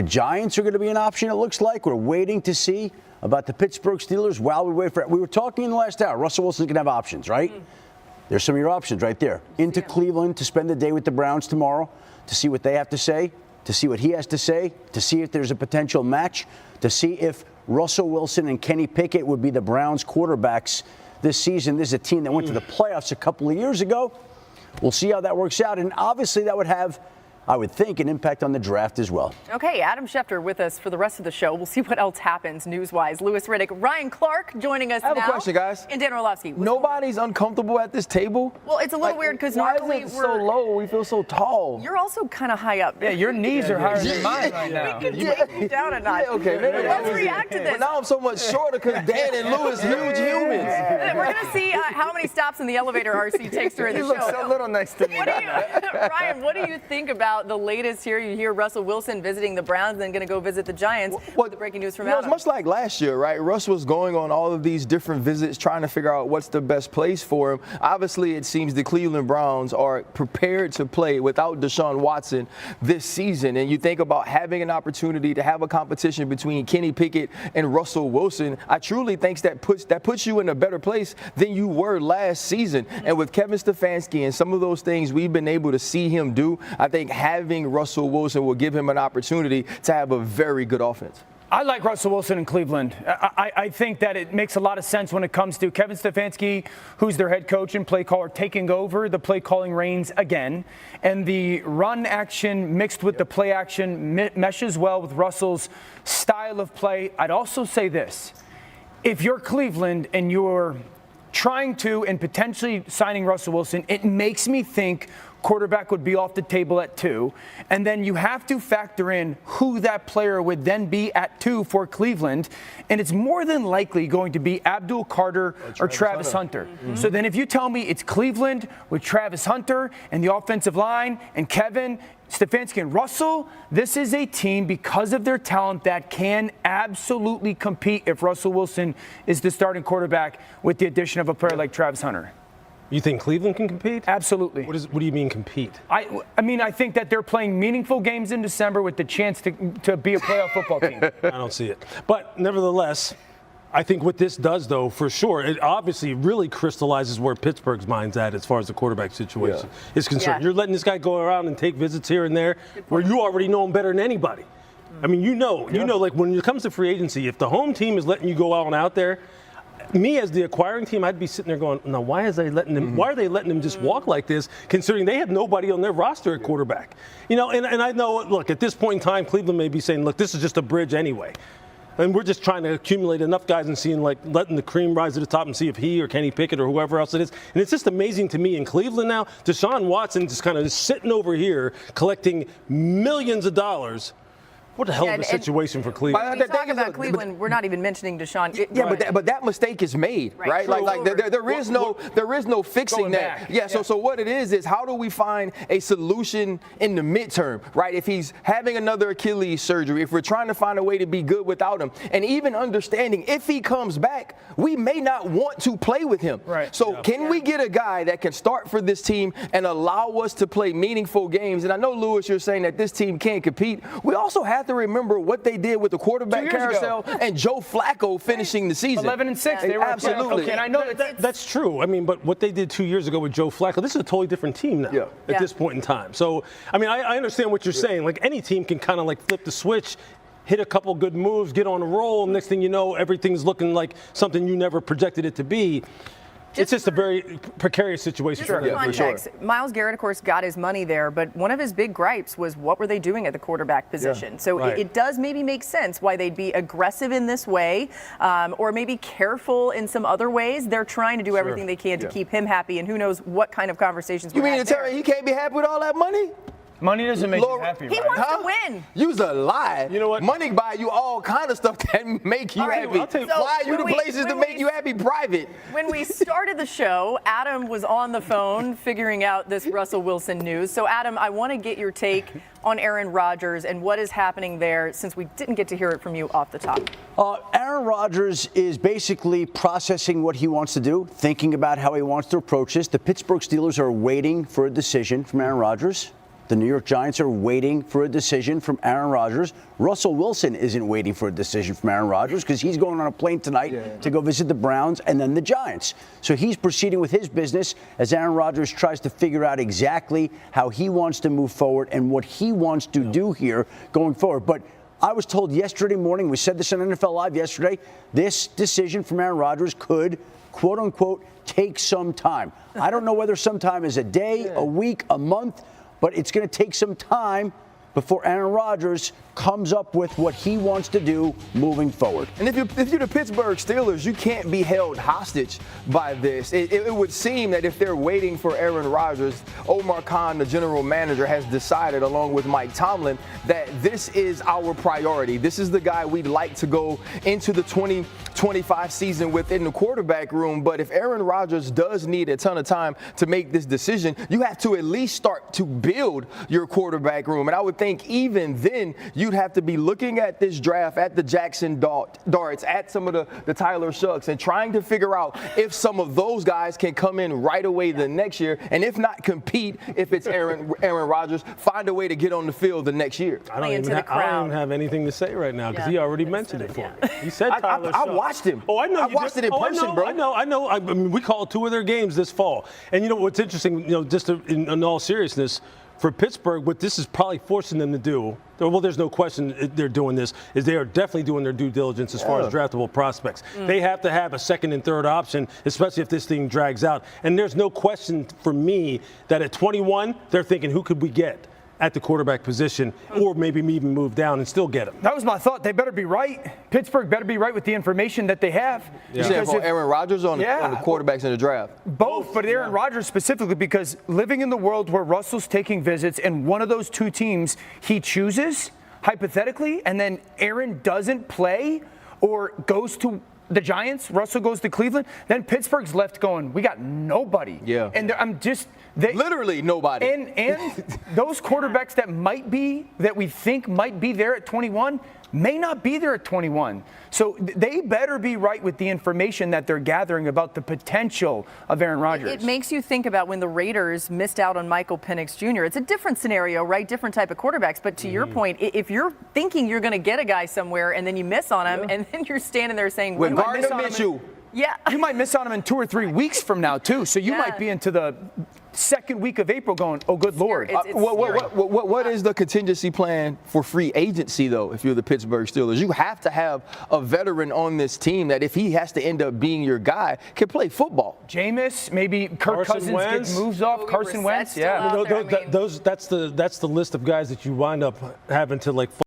Giants are going to be an option, it looks like. We're waiting to see about the Pittsburgh Steelers while we wait for it. We were talking in the last hour. Russell Wilson's going to have options, right? There's some of your options right there. Into Cleveland to spend the day with the Browns tomorrow to see what they have to say, to see what he has to say, to see if there's a potential match, to see if Russell Wilson and Kenny Pickett would be the Browns quarterbacks this season. This is a team that went to the playoffs a couple of years ago. We'll see how that works out. And obviously that would have, I would think, an impact on the draft as well. Okay, Adam Schefter with us for the rest of the show. We'll see what else happens news-wise. Lewis Riddick, Ryan Clark joining us now. I have a question, guys. And Dan Orlovsky. Nobody's uncomfortable at this table? Well, it's a little weird because normally we're so low. We feel so tall. You're also kind of high up. Yeah, your knees are higher than mine right now. We can take you down a notch. Yeah, okay, maybe Let's react to this. But now I'm so much shorter because Dan and Lewis, huge humans. We're going to see how many stops in the elevator RC takes during the show. You look so little next to me. Ryan, what do you think about the latest here? You hear Russell Wilson visiting the Browns, then going to go visit the Giants. Well, the breaking news from Adam. It's much like last year, right? Russ was going on all of these different visits, trying to figure out what's the best place for him. Obviously, it seems the Cleveland Browns are prepared to play without Deshaun Watson this season. And you think about having an opportunity to have a competition between Kenny Pickett and Russell Wilson. I truly think that puts you in a better place than you were last season. And with Kevin Stefanski and some of those things we've been able to see him do, I think having Russell Wilson will give him an opportunity to have a very good offense. I like Russell Wilson in Cleveland. I think that it makes a lot of sense when it comes to Kevin Stefanski, who's their head coach and play caller, taking over the play calling reins again. And the run action mixed with the play action meshes well with Russell's style of play. I'd also say this. If you're Cleveland and you're trying to and potentially signing Russell Wilson, it makes me think quarterback would be off the table at 2. And then you have to factor in who that player would then be at 2 for Cleveland. And it's more than likely going to be Abdul Carter or Travis Hunter. So then if you tell me it's Cleveland with Travis Hunter and the offensive line and Kevin Stefanski and Russell, this is a team, because of their talent, that can absolutely compete if Russell Wilson is the starting quarterback with the addition of a player like Travis Hunter. You think Cleveland can compete? Absolutely. What do you mean compete? I mean, I think that they're playing meaningful games in December with the chance to be a playoff football team. I don't see it. But nevertheless, I think what this does, though, for sure, it obviously really crystallizes where Pittsburgh's mind's at as far as the quarterback situation is concerned. You're letting this guy go around and take visits here and there where you already know him better than anybody. I mean, you know, like when it comes to free agency, if the home team is letting you go out and out there, me as the acquiring team, I'd be sitting there going, now why are they letting them just walk like this, considering they have nobody on their roster at quarterback? You know, and I know, look, at this point in time, Cleveland may be saying, look, this is just a bridge anyway. And we're just trying to accumulate enough guys and seeing, like, letting the cream rise to the top and see if he or Kenny Pickett or whoever else it is. And it's just amazing to me in Cleveland now, Deshaun Watson just kind of sitting over here collecting millions of dollars. What a hell of a situation for Cleveland. When we talk about Cleveland, we're not even mentioning Deshaun. But that mistake is made, right? Like there is no fixing that. Yeah. So what it is how do we find a solution in the midterm, right? If he's having another Achilles surgery, if we're trying to find a way to be good without him, and even understanding if he comes back, we may not want to play with him. Right. So can we get a guy that can start for this team and allow us to play meaningful games? And I know, Lewis, you're saying that this team can't compete. We also have to remember what they did with the quarterback carousel and Joe Flacco finishing the season. 11-6. They were absolutely. Okay, and I know that's true. I mean, but what they did 2 years ago with Joe Flacco, this is a totally different team now at this point in time. So, I mean, I understand what you're saying. Like, any team can kind of like flip the switch, hit a couple good moves, get on a roll. Next thing you know, everything's looking like something you never projected it to be. It's just a very precarious situation. For context, Myles Garrett, of course, got his money there, but one of his big gripes was what were they doing at the quarterback position? So it does maybe make sense why they'd be aggressive in this way, or maybe careful in some other ways. They're trying to do everything they can to keep him happy, and who knows what kind of conversations You mean to tell me he can't be happy with all that money? Money doesn't make you happy, He wants to win. You's a lie. You know what? Money buy you all kind of stuff that make you happy. Fly you to places to make you happy private. When we started the show, Adam was on the phone figuring out this Russell Wilson news. So, Adam, I want to get your take on Aaron Rodgers and what is happening there, since we didn't get to hear it from you off the top. Aaron Rodgers is basically processing what he wants to do, thinking about how he wants to approach this. The Pittsburgh Steelers are waiting for a decision from Aaron Rodgers. The New York Giants are waiting for a decision from Aaron Rodgers. Russell Wilson isn't waiting for a decision from Aaron Rodgers because he's going on a plane tonight to go visit the Browns and then the Giants. So he's proceeding with his business as Aaron Rodgers tries to figure out exactly how he wants to move forward and what he wants to do here going forward. But I was told yesterday morning, we said this on NFL Live yesterday, this decision from Aaron Rodgers could, quote unquote, take some time. I don't know whether some time is a day, a week, a month, but it's going to take some time before Aaron Rodgers comes up with what he wants to do moving forward. And if you're the Pittsburgh Steelers, you can't be held hostage by this. It would seem that if they're waiting for Aaron Rodgers, Omar Khan, the general manager, has decided, along with Mike Tomlin, that this is our priority. This is the guy we'd like to go into the 2025 season with in the quarterback room. But if Aaron Rodgers does need a ton of time to make this decision, you have to at least start to build your quarterback room. And I would think even then, you'd have to be looking at this draft, at the Jackson Darts, at some of the Tyler Shucks, and trying to figure out if some of those guys can come in right away the next year, and if not compete, if it's Aaron Rodgers, find a way to get on the field the next year. I don't even have anything to say right now because he already mentioned it for me. He said Tyler Shucks. I watched him. Oh, I know. I watched it in person, bro. I know. I mean, we called 2 of their games this fall. And you know what's interesting, just in all seriousness, for Pittsburgh, what this is probably forcing them to do, well, there's no question they're doing this, is they are definitely doing their due diligence as far as draftable prospects. They have to have a second and third option, especially if this thing drags out. And there's no question for me that at 21, they're thinking, who could we get at the quarterback position, or maybe even move down and still get him. That was my thought. They better be right. Pittsburgh better be right with the information that they have. You said for Aaron Rodgers on the quarterbacks in the draft? Both, but Aaron Rodgers specifically, because living in the world where Russell's taking visits and one of those 2 teams he chooses, hypothetically, and then Aaron doesn't play or goes to the Giants, Russell goes to Cleveland, then Pittsburgh's left going, we got nobody. Yeah. And literally nobody. And those quarterbacks that we think might be there at 21 may not be there at 21. So they better be right with the information that they're gathering about the potential of Aaron Rodgers. It makes you think about when the Raiders missed out on Michael Penix Jr. It's a different scenario, right? Different type of quarterbacks. But to your point, if you're thinking you're going to get a guy somewhere and then you miss on him and then you're standing there saying, with Gardner Minshew. Yeah. You might miss on him in 2 or 3 weeks from now, too. So you might be into the second week of April going, oh, good Lord. What is the contingency plan for free agency, though, if you're the Pittsburgh Steelers? You have to have a veteran on this team that if he has to end up being your guy, can play football. Jameis, maybe Kirk Cousins gets moves off. Carson Wentz, that's the list of guys that you wind up having to, like,